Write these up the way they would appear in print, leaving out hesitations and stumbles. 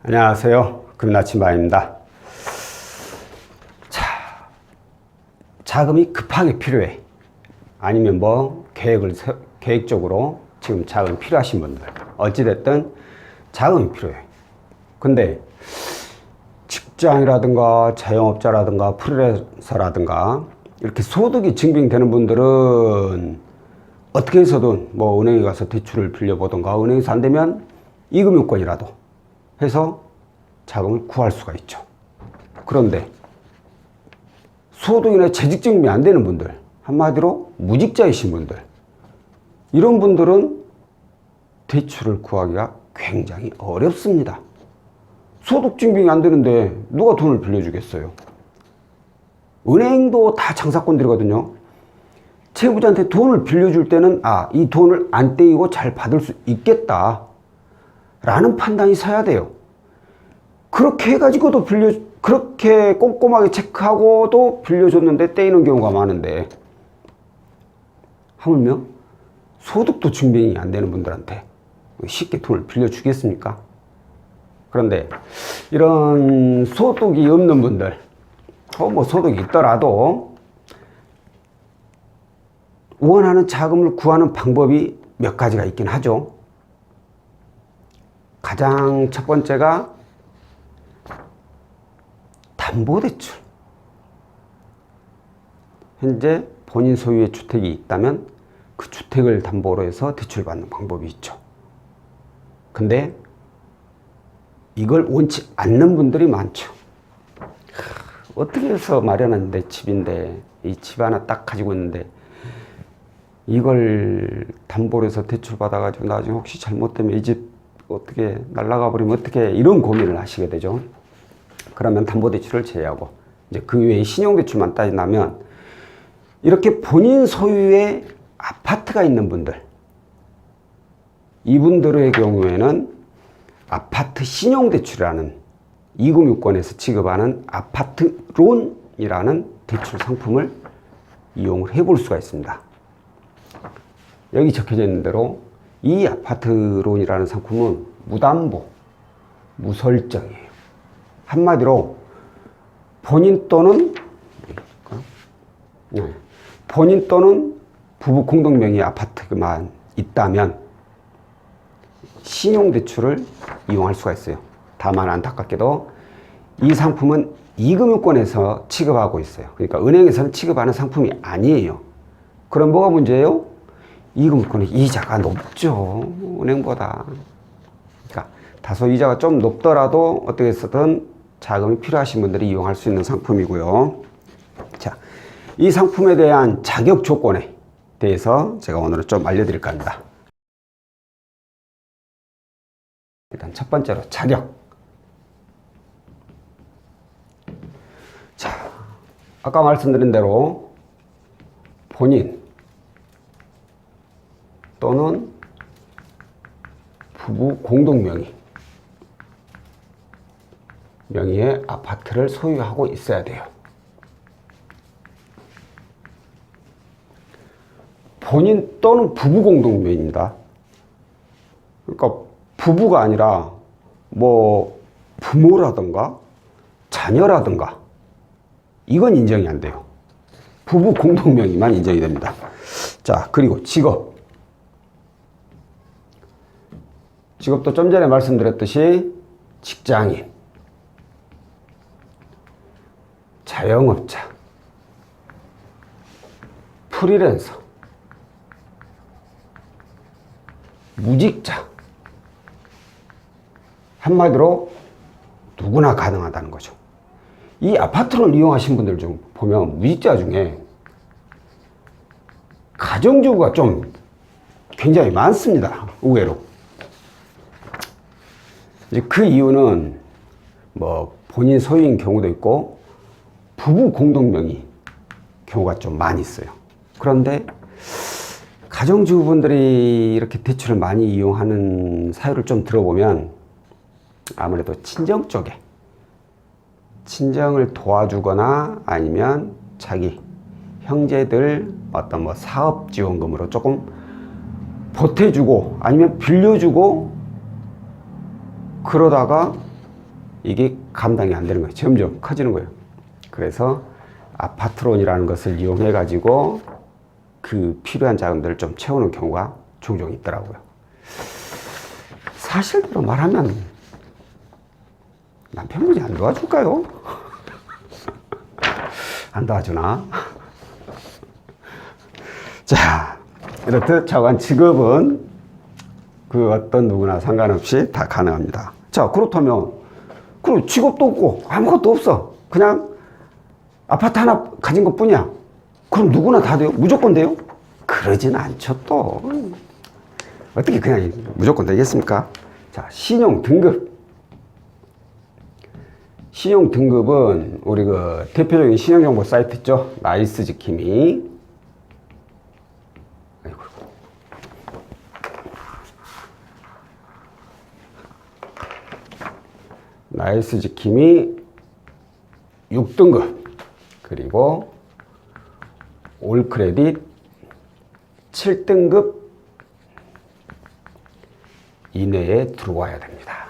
안녕하세요. 금나침반입니다. 자, 자금이 급하게 필요해. 아니면 계획적으로 지금 자금이 필요하신 분들. 어찌됐든 자금이 필요해. 근데 직장이라든가 자영업자라든가 프리랜서라든가 이렇게 소득이 증빙되는 분들은 어떻게 해서든 은행에 가서 대출을 빌려보던가, 은행에서 안 되면 이금융권이라도 해서 자금을 구할 수가 있죠. 그런데 소득이나 재직 증명이 안 되는 분들, 한마디로 무직자이신 분들, 이런 분들은 대출을 구하기가 굉장히 어렵습니다. 소득 증빙이 안 되는데 누가 돈을 빌려주겠어요? 은행도 다 장사꾼들이거든요. 채무자한테 돈을 빌려줄 때는 이 돈을 안 떼이고 잘 받을 수 있겠다 라는 판단이 서야 돼요. 그렇게 해가지고도 그렇게 꼼꼼하게 체크하고도 빌려줬는데 떼이는 경우가 많은데, 하물며 소득도 증빙이 안 되는 분들한테 쉽게 돈을 빌려주겠습니까? 그런데 이런 소득이 없는 분들, 소득이 있더라도 원하는 자금을 구하는 방법이 몇 가지가 있긴 하죠. 가장 첫 번째가 담보대출. 현재 본인 소유의 주택이 있다면 그 주택을 담보로 해서 대출받는 방법이 있죠. 근데 이걸 원치 않는 분들이 많죠. 어떻게 해서 마련한 내 집인데, 이 집 하나 딱 가지고 있는데 이걸 담보로 해서 대출받아가지고 나중에 혹시 잘못되면 이 집 어떻게 날아가 버리면 어떻게, 이런 고민을 하시게 되죠. 그러면 담보대출을 제외하고 이제 그 외에 신용대출만 따진다면, 이렇게 본인 소유의 아파트가 있는 분들, 이분들의 경우에는 아파트 신용대출이라는 이금융권에서 지급하는 아파트론이라는 대출 상품을 이용을 해볼 수가 있습니다. 여기 적혀져 있는 대로 이 아파트론이라는 상품은 무담보, 무설정이에요. 한마디로 본인 또는 부부 공동 명의 아파트만 있다면 신용대출을 이용할 수가 있어요. 다만 안타깝게도 이 상품은 이금융권에서 취급하고 있어요. 그러니까 은행에서는 취급하는 상품이 아니에요. 그럼 뭐가 문제예요? 이금융권의 이자가 높죠, 은행보다. 그러니까 다소 이자가 좀 높더라도 어떻게 해서든 자금이 필요하신 분들이 이용할 수 있는 상품이고요. 자, 이 상품에 대한 자격 조건에 대해서 제가 오늘은 좀 알려드릴까 합니다. 일단 첫 번째로 자격. 자, 아까 말씀드린 대로 본인 또는 부부 공동 명의의 아파트를 소유하고 있어야 돼요. 본인 또는 부부 공동 명의입니다. 그러니까 부부가 아니라 부모라든가 자녀라든가 이건 인정이 안 돼요. 부부 공동 명의만 인정이 됩니다. 자, 그리고 직업도 좀 전에 말씀드렸듯이 직장인, 자영업자, 프리랜서, 무직자, 한마디로 누구나 가능하다는 거죠. 이 아파트를 이용하신 분들 중 보면 무직자 중에 가정주부가 좀 굉장히 많습니다, 의외로. 이제 그 이유는 본인 소유인 경우도 있고 부부 공동 명의 경우가 좀 많이 있어요. 그런데 가정주부분들이 이렇게 대출을 많이 이용하는 사유를 좀 들어보면 아무래도 친정 쪽에 친정을 도와주거나 아니면 자기 형제들 어떤 사업 지원금으로 조금 보태주고 아니면 빌려주고 그러다가 이게 감당이 안 되는 거예요. 점점 커지는 거예요. 그래서 아파트론이라는 것을 이용해 가지고 그 필요한 자금들을 좀 채우는 경우가 종종 있더라고요. 사실대로 말하면 남편분이 안 도와줄까요? 안 도와주나? 자, 이렇듯 저간 직업은 그 어떤 누구나 상관없이 다 가능합니다. 자, 그렇다면 그럼 직업도 없고 아무것도 없어. 그냥 아파트 하나 가진 것 뿐이야. 그럼 누구나 다 돼요? 무조건 돼요? 그러진 않죠, 또. 어떻게 그냥 무조건 되겠습니까? 자, 신용 등급. 신용 등급은 우리 그 대표적인 신용정보 사이트 있죠? 나이스지킴이. 나이스지킴이 6등급. 그리고 올크레딧 7등급 이내에 들어와야 됩니다.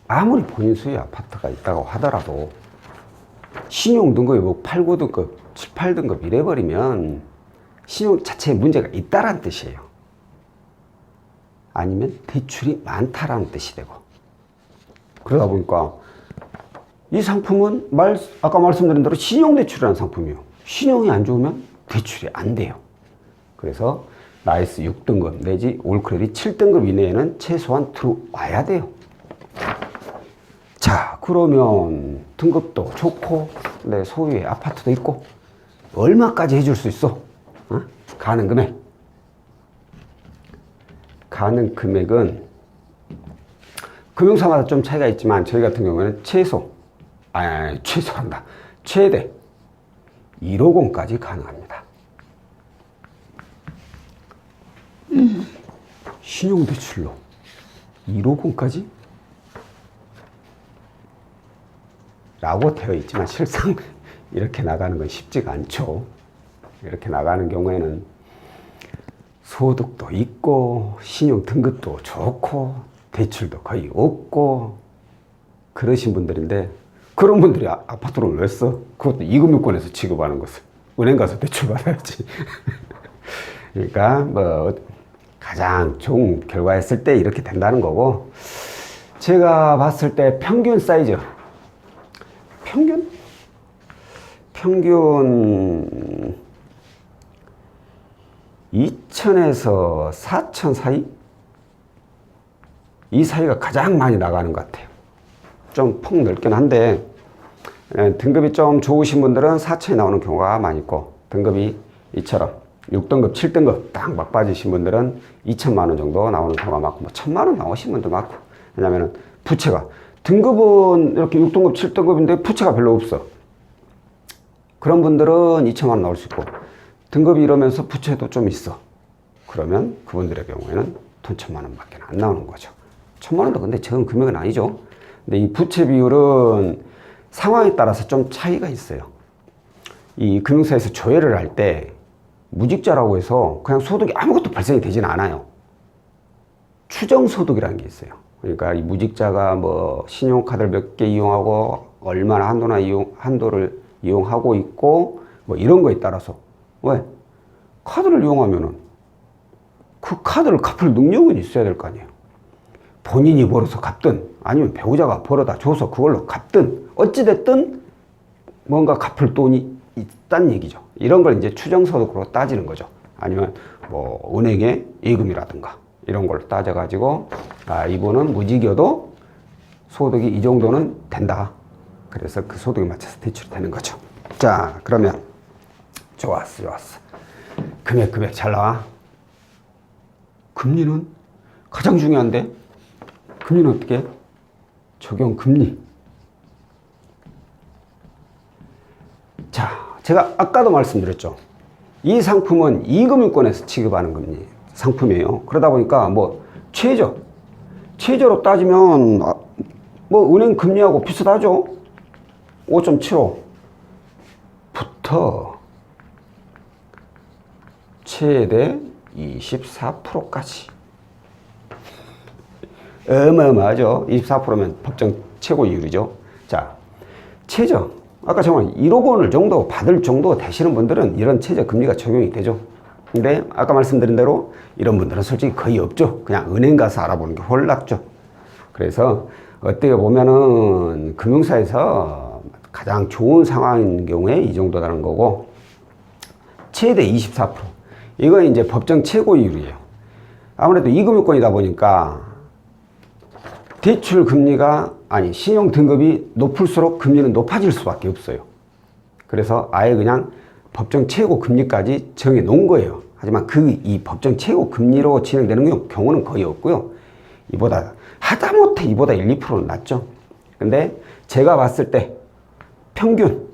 아무리 본인 소유의 아파트가 있다고 하더라도 신용 등급이 뭐 8, 9등급, 7, 8등급 이래버리면 신용 자체에 문제가 있다라는 뜻이에요. 아니면 대출이 많다라는 뜻이 되고. 그러다 보니까 이 상품은 아까 말씀드린 대로 신용대출이라는 상품이에요. 신용이 안 좋으면 대출이 안 돼요. 그래서 나이스 6등급 내지 올크레딧 7등급 이내에는 최소한 들어와야 돼요. 자, 그러면 등급도 좋고 내 소유의 아파트도 있고 얼마까지 해줄 수 있어? 어? 가능 금액. 가능 금액은 금융사마다 좀 차이가 있지만 저희 같은 경우에는 최대 1억 원까지 가능합니다. 신용대출로 1억 원까지? 라고 되어 있지만 실상 이렇게 나가는 건 쉽지가 않죠. 이렇게 나가는 경우에는 소득도 있고 신용 등급도 좋고 대출도 거의 없고 그러신 분들인데 그런 분들이 아파트를 왜 써? 그것도 이금융권에서 취급하는 것을 은행 가서 대출 받아야지. 그러니까 뭐 가장 좋은 결과였을 때 이렇게 된다는 거고, 제가 봤을 때 평균 사이즈 평균 2천에서 4천 사이? 이 사이가 가장 많이 나가는 것 같아요. 좀 폭 넓긴 한데 등급이 좀 좋으신 분들은 4천이 나오는 경우가 많이 있고, 등급이 이처럼 6등급, 7등급 딱 막 빠지신 분들은 2천만 원 정도 나오는 경우가 많고, 뭐 1,000만 원 나오신 분도 많고. 왜냐면은 부채가, 등급은 이렇게 6등급, 7등급인데 부채가 별로 없어. 그런 분들은 2천만 원 나올 수 있고, 등급이 이러면서 부채도 좀 있어. 그러면 그분들의 경우에는 돈 1,000만 원밖에 안 나오는 거죠. 1,000만 원도 근데 적은 금액은 아니죠. 근데 이 부채 비율은 상황에 따라서 좀 차이가 있어요. 이 금융사에서 조회를 할 때 무직자라고 해서 그냥 소득이 아무것도 발생이 되진 않아요. 추정소득이라는 게 있어요. 그러니까 이 무직자가 뭐 신용카드를 몇 개 이용하고 얼마나 한도를 이용하고 있고 뭐 이런 거에 따라서, 왜? 카드를 이용하면은 그 카드를 갚을 능력은 있어야 될 거 아니에요. 본인이 벌어서 갚든 아니면 배우자가 벌어다 줘서 그걸로 갚든 어찌됐든 뭔가 갚을 돈이 있다는 얘기죠. 이런 걸 이제 추정소득으로 따지는 거죠. 아니면 뭐 은행의 예금이라든가 이런 걸로 따져가지고, 아, 이분은 무직이어도 소득이 이 정도는 된다. 그래서 그 소득에 맞춰서 대출이 되는 거죠. 자, 그러면 좋았어. 금액 잘 나와. 금리는 가장 중요한데, 금리는 어떻게 해? 적용 금리. 자, 제가 아까도 말씀드렸죠. 이 상품은 이금융권에서 취급하는 금리 상품이에요. 그러다 보니까 뭐 최저로 따지면 뭐 은행 금리하고 비슷하죠. 5.75부터 최대 24%까지. 어마어마하죠. 24%면 법정 최고 이율이죠. 자, 최저. 아까 정말 1억 원을 정도 받을 정도 되시는 분들은 이런 최저 금리가 적용이 되죠. 근데 아까 말씀드린 대로 이런 분들은 솔직히 거의 없죠. 그냥 은행 가서 알아보는 게 훨 낫죠. 그래서 어떻게 보면은 금융사에서 가장 좋은 상황인 경우에 이 정도라는 거고, 최대 24%. 이건 이제 법정 최고 이율이에요. 아무래도 이금융권이다 보니까 대출 금리가, 아니, 신용 등급이 높을수록 금리는 높아질 수밖에 없어요. 그래서 아예 그냥 법정 최고 금리까지 정해 놓은 거예요. 하지만 이 법정 최고 금리로 진행되는 경우는 거의 없고요. 이보다, 하다못해 이보다 1, 2%는 낮죠. 근데 제가 봤을 때 평균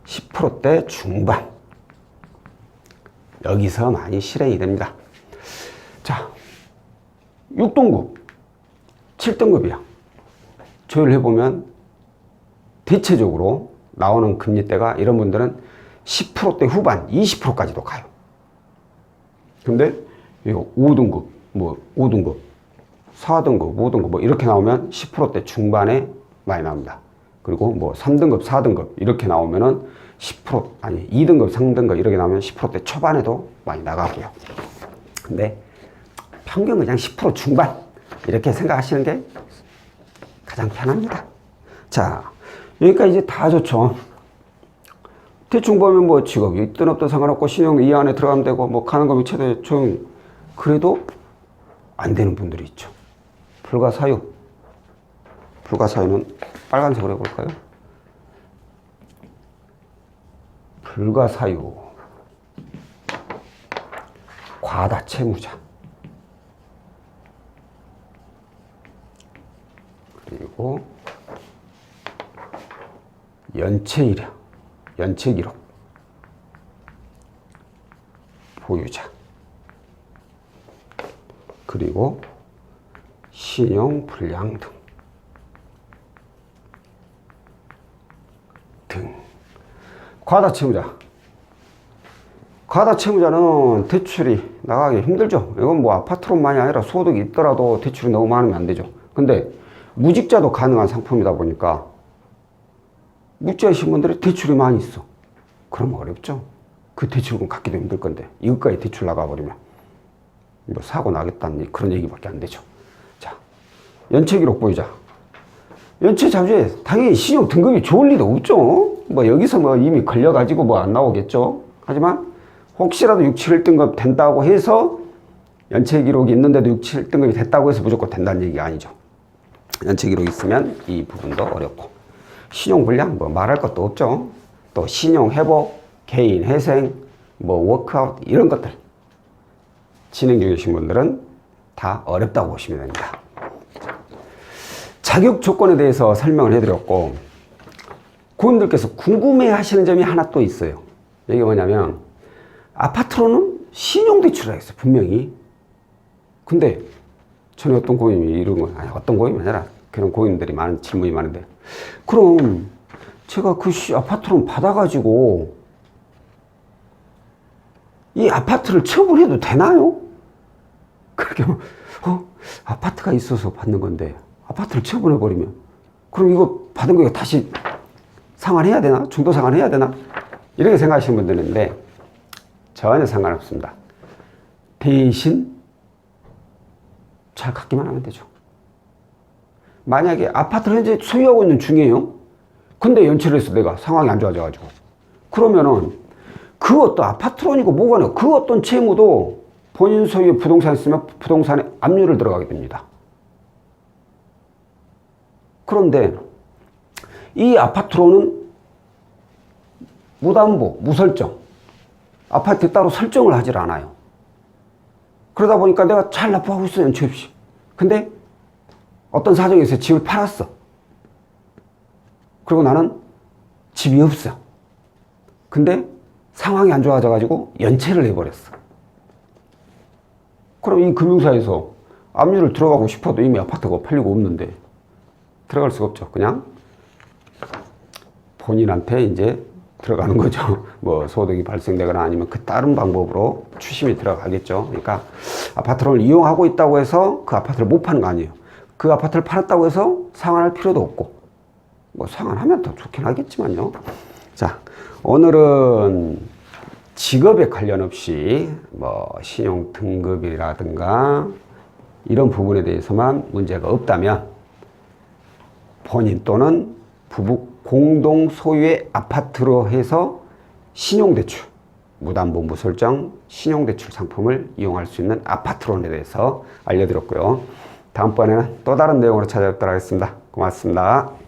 10%대 중반. 여기서 많이 실행이 됩니다. 자, 6등급, 7등급이야. 조율해보면 대체적으로 나오는 금리대가 이런 분들은 10%대 후반, 20%까지도 가요. 근데 이거 5등급, 5등급, 4등급, 5등급 이렇게 나오면 10%대 중반에 많이 나옵니다. 그리고 3등급, 4등급 이렇게 나오면은 10%, 아니 2등급, 3등급 이렇게 나오면 10%대 초반에도 많이 나가고요. 근데 평균 그냥 10% 중반 이렇게 생각하시는 게 가장 편합니다. 자, 여기까지 이제 다 좋죠. 대충 보면 직업이 있든 없든 상관없고 신용 이 안에 들어가면 되고 가는 거면 최대 조용. 그래도 안 되는 분들이 있죠. 불가사유. 불가사유는 빨간색으로 해볼까요? 불가사유. 과다채무자. 그리고 연체이력, 연체기록, 보유자, 그리고 신용불량 등. 과다채무자. 과다채무자는 대출이 나가기 힘들죠. 이건 아파트로만이 아니라 소득이 있더라도 대출이 너무 많으면 안 되죠. 근데 무직자도 가능한 상품이다 보니까 무직자이신 분들이 대출이 많이 있어. 그러면 어렵죠. 그 대출금 갚기도 힘들 건데 이것까지 대출 나가버리면 사고 나겠다는 그런 얘기밖에 안 되죠. 자, 연체기록 보유자. 연체자주에 당연히 신용 등급이 좋을 리도 없죠. 여기서 이미 걸려가지고 안 나오겠죠. 하지만 혹시라도 6, 7등급 된다고 해서 연체기록이 있는데도 6, 7등급이 됐다고 해서 무조건 된다는 얘기가 아니죠. 연체기록이 있으면 이 부분도 어렵고, 신용불량 말할 것도 없죠. 또 신용회복, 개인회생, 워크아웃 이런 것들 진행 중이신 분들은 다 어렵다고 보시면 됩니다. 자격 조건에 대해서 설명을 해드렸고, 고객님들께서 궁금해 하시는 점이 하나 또 있어요. 이게 뭐냐면, 아파트로는 신용대출을 하겠어요, 분명히. 근데 전에 어떤 고객님이 이런 거, 아니 어떤 고객님이 아니라 그런 고객님들이 많은 질문이 많은데, 그럼 제가 그 아파트론 받아가지고 이 아파트를 처분해도 되나요? 그렇게 아파트가 있어서 받는 건데 아파트를 처분해버리면 그럼 이거 받은 거 다시 상환해야 되나? 중도 상환해야 되나? 이렇게 생각하시는 분들이 있는데 전혀 상관없습니다. 대신 잘 갚기만 하면 되죠. 만약에 아파트를 현재 소유하고 있는 중이에요. 근데 연체를 해서 내가 상황이 안 좋아져가지고 그러면은 그 어떤 아파트론이고 뭐가 아니고 그 어떤 채무도 본인 소유의 부동산이 있으면 부동산에 압류를 들어가게 됩니다. 그런데 이 아파트론은 무담보, 무설정, 아파트에 따로 설정을 하질 않아요. 그러다 보니까 내가 잘 납부하고 있어, 연체 없이. 근데 어떤 사정에서 집을 팔았어. 그리고 나는 집이 없어. 근데 상황이 안 좋아져가지고 연체를 해버렸어. 그럼 이 금융사에서 압류를 들어가고 싶어도 이미 아파트가 팔리고 없는데 들어갈 수가 없죠. 그냥 본인한테 이제 들어가는 거죠. 뭐 소득이 발생되거나 아니면 그 다른 방법으로 추심이 들어가겠죠. 그러니까 아파트를 이용하고 있다고 해서 그 아파트를 못 파는 거 아니에요. 그 아파트를 팔았다고 해서 상환할 필요도 없고, 뭐 상환하면 더 좋긴 하겠지만요. 자, 오늘은 직업에 관련 없이 뭐 신용 등급이라든가 이런 부분에 대해서만 문제가 없다면 본인 또는 부부 공동 소유의 아파트로 해서 신용대출, 무담보무 설정 신용대출 상품을 이용할 수 있는 아파트론에 대해서 알려드렸고요. 다음번에는 또 다른 내용으로 찾아뵙도록 하겠습니다. 고맙습니다.